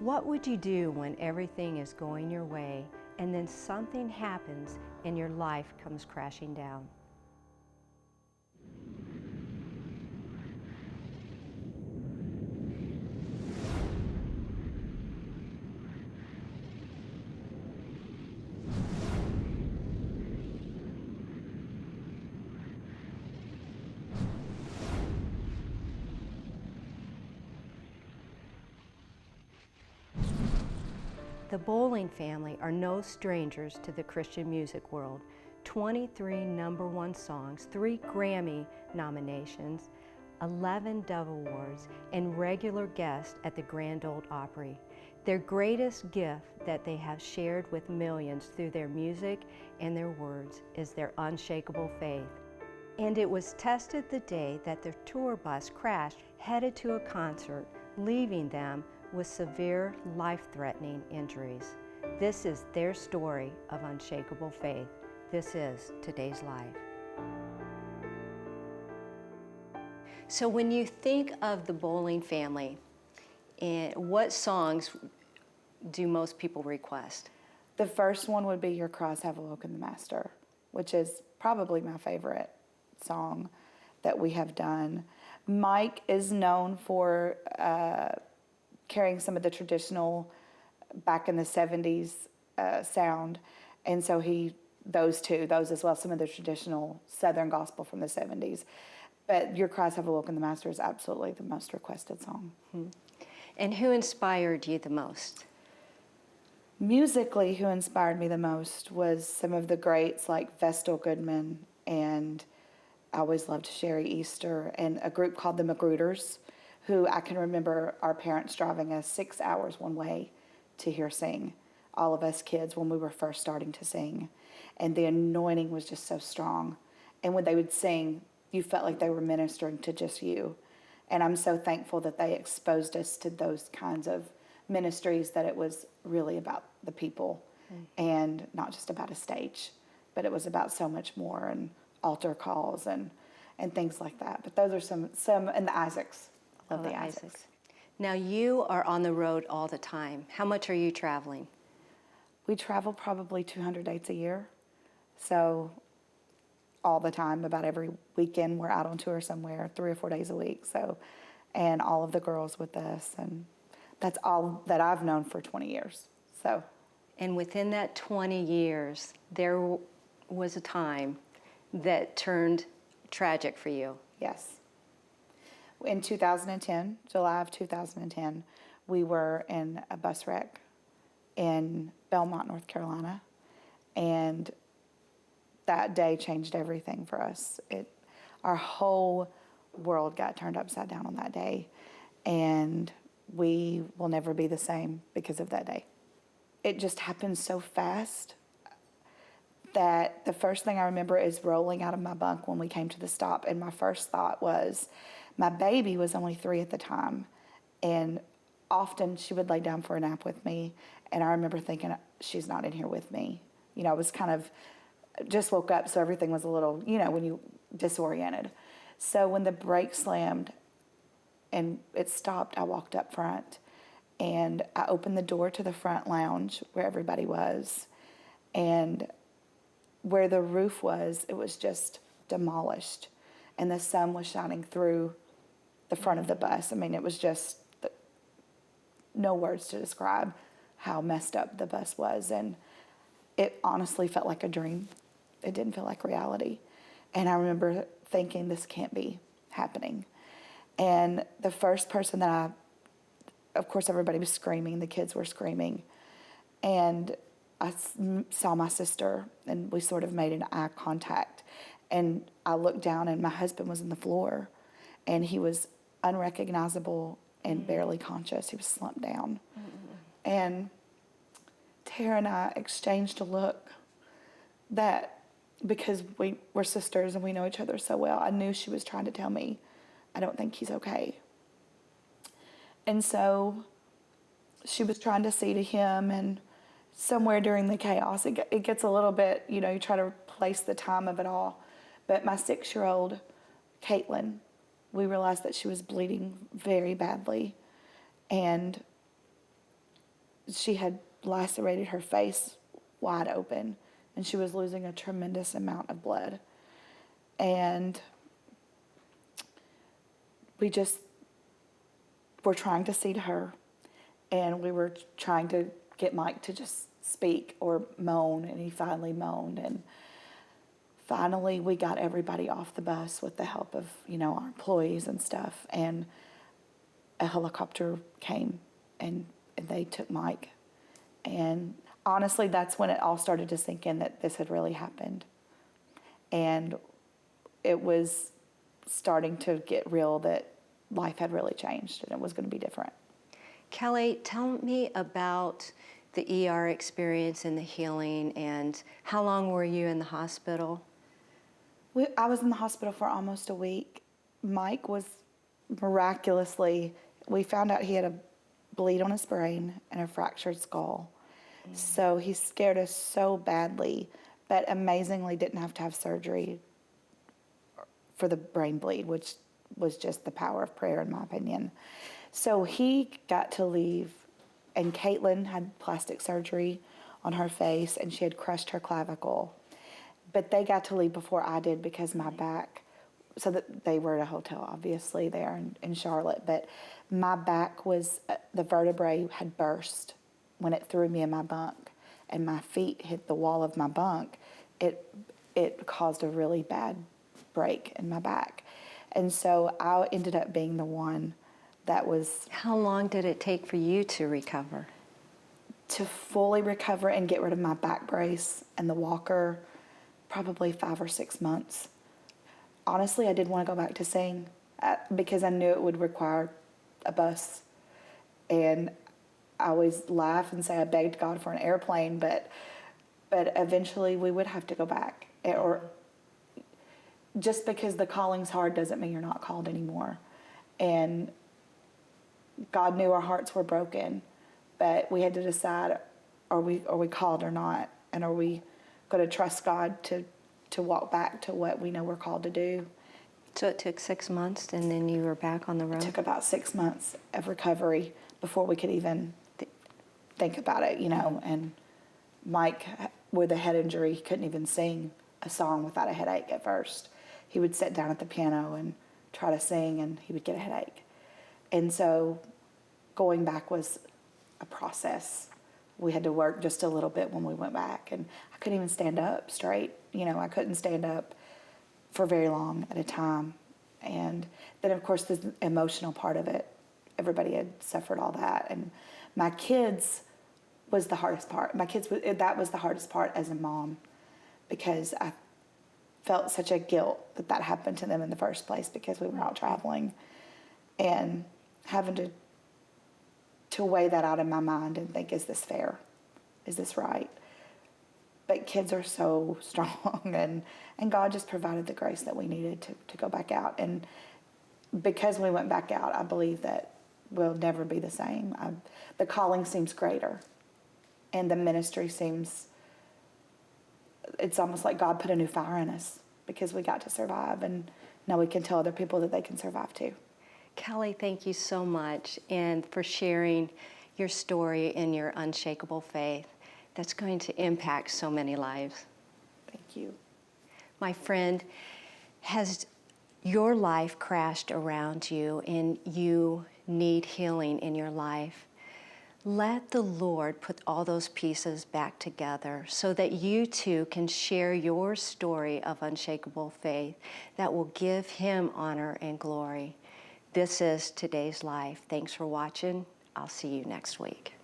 What would you do when everything is going your way and then something happens and your life comes crashing down? The Bowling family are no strangers to the Christian music world. 23 #1 songs, 3 Grammy nominations, 11 Dove Awards, and regular guests at the Grand Ole Opry. Their greatest gift that they have shared with millions through their music and their words is their unshakable faith. And it was tested the day that their tour bus crashed headed to a concert, leaving them with severe life-threatening injuries. This is their story of unshakable faith. This is today's life. So when you think of the Bowling family, what songs do most people request? The first one would be Your Cries Have Awoken the Master, which is probably my favorite song that we have done. Mike is known for carrying some of the traditional back in the 70s sound, and so those as well, some of the traditional Southern gospel from the 70s. But Your Cries Have Awoken the Master is absolutely the most requested song. Mm-hmm. And who inspired you the most? Musically, who inspired me the most was some of the greats like Vestal Goodman, and I always loved Sherry Easter, and a group called the Magruder's, who I can remember our parents driving us 6 hours one way to hear sing, all of us kids when we were first starting to sing. And the anointing was just so strong. And when they would sing, you felt like they were ministering to just you. And I'm so thankful that they exposed us to those kinds of ministries, that it was really about the people and not just about a stage, but it was about so much more, and altar calls and things like that. But those are some and the Isaacs. Love the Isaacs. Now you are on the road all the time. How much are you traveling? We travel probably 200 dates a year. So all the time, about every weekend, we're out on tour somewhere, 3 or 4 days a week. So, and all of the girls with us, and that's all that I've known for 20 years. So. And within that 20 years, there was a time that turned tragic for you. Yes. In 2010, July of 2010, we were in a bus wreck in Belmont, North Carolina, and that day changed everything for us. Our whole world got turned upside down on that day, and we will never be the same because of that day. It just happened so fast that the first thing I remember is rolling out of my bunk when we came to the stop, and my first thought was, my baby was only 3 at the time, and often she would lay down for a nap with me, and I remember thinking, she's not in here with me. You know, I was kind of, just woke up, so everything was a little, when you disoriented. So when the brake slammed and it stopped, I walked up front, and I opened the door to the front lounge where everybody was, and where the roof was, it was just demolished, and the sun was shining through the front of the bus. I mean, it was just no words to describe how messed up the bus was, and it honestly felt like a dream. It didn't feel like reality. And I remember thinking, this can't be happening. And the first person that of course everybody was screaming, the kids were screaming, and I saw my sister, and we sort of made an eye contact, and I looked down, and my husband was on the floor, and he was unrecognizable and barely conscious. He was slumped down. And Tara and I exchanged a look that, because we're sisters and we know each other so well, I knew she was trying to tell me, I don't think he's okay. And so she was trying to see to him, and somewhere during the chaos, it gets a little bit, you try to place the time of it all. But my 6-year-old, Caitlin, we realized that she was bleeding very badly. And she had lacerated her face wide open, and she was losing a tremendous amount of blood. And we just were trying to see to her, and we were trying to get Mike to just speak or moan, and he finally moaned. And finally we got everybody off the bus with the help of, our employees and stuff, and a helicopter came and they took Mike. And honestly, that's when it all started to sink in that this had really happened. And it was starting to get real that life had really changed and it was going to be different. Kelly, tell me about the ER experience and the healing, and how long were you in the hospital? I was in the hospital for almost a week. Mike was miraculously, we found out he had a bleed on his brain and a fractured skull. So he scared us so badly, but amazingly didn't have to have surgery for the brain bleed, which was just the power of prayer, in my opinion. So he got to leave, and Caitlin had plastic surgery on her face, and she had crushed her clavicle. But they got to leave before I did because my back, so that they were at a hotel, obviously, there in Charlotte, but my back was, the vertebrae had burst when it threw me in my bunk, and my feet hit the wall of my bunk. It caused a really bad break in my back. And so I ended up being the one that was... How long did it take for you to recover? To fully recover and get rid of my back brace and the walker, probably 5 or 6 months. Honestly, I did want to go back to sing because I knew it would require a bus. And I always laugh and say I begged God for an airplane, but eventually we would have to go back. Or just because the calling's hard doesn't mean you're not called anymore. And God knew our hearts were broken, but we had to decide, are we called or not? And are we going to trust God to walk back to what we know we're called to do? So it took 6 months, and then you were back on the road? It took about 6 months of recovery before we could even think about it, And Mike, with a head injury, he couldn't even sing a song without a headache at first. He would sit down at the piano and try to sing, and he would get a headache. And so going back was a process. We had to work just a little bit when we went back, and I couldn't even stand up straight. I couldn't stand up for very long at a time. And then, of course, the emotional part of it. Everybody had suffered all that, and my kids was the hardest part. That was the hardest part as a mom, because I felt such a guilt that happened to them in the first place because we were out traveling, and having to weigh that out in my mind and think, is this fair? Is this right? But kids are so strong, and God just provided the grace that we needed to go back out. And because we went back out, I believe that we'll never be the same. The calling seems greater, and the ministry seems, it's almost like God put a new fire in us because we got to survive, and now we can tell other people that they can survive too. Kelly, thank you so much, and for sharing your story and your unshakable faith. That's going to impact so many lives. Thank you. My friend, has your life crashed around you and you need healing in your life? Let the Lord put all those pieces back together so that you too can share your story of unshakable faith that will give Him honor and glory. This is Today's Life. Thanks for watching. I'll see you next week.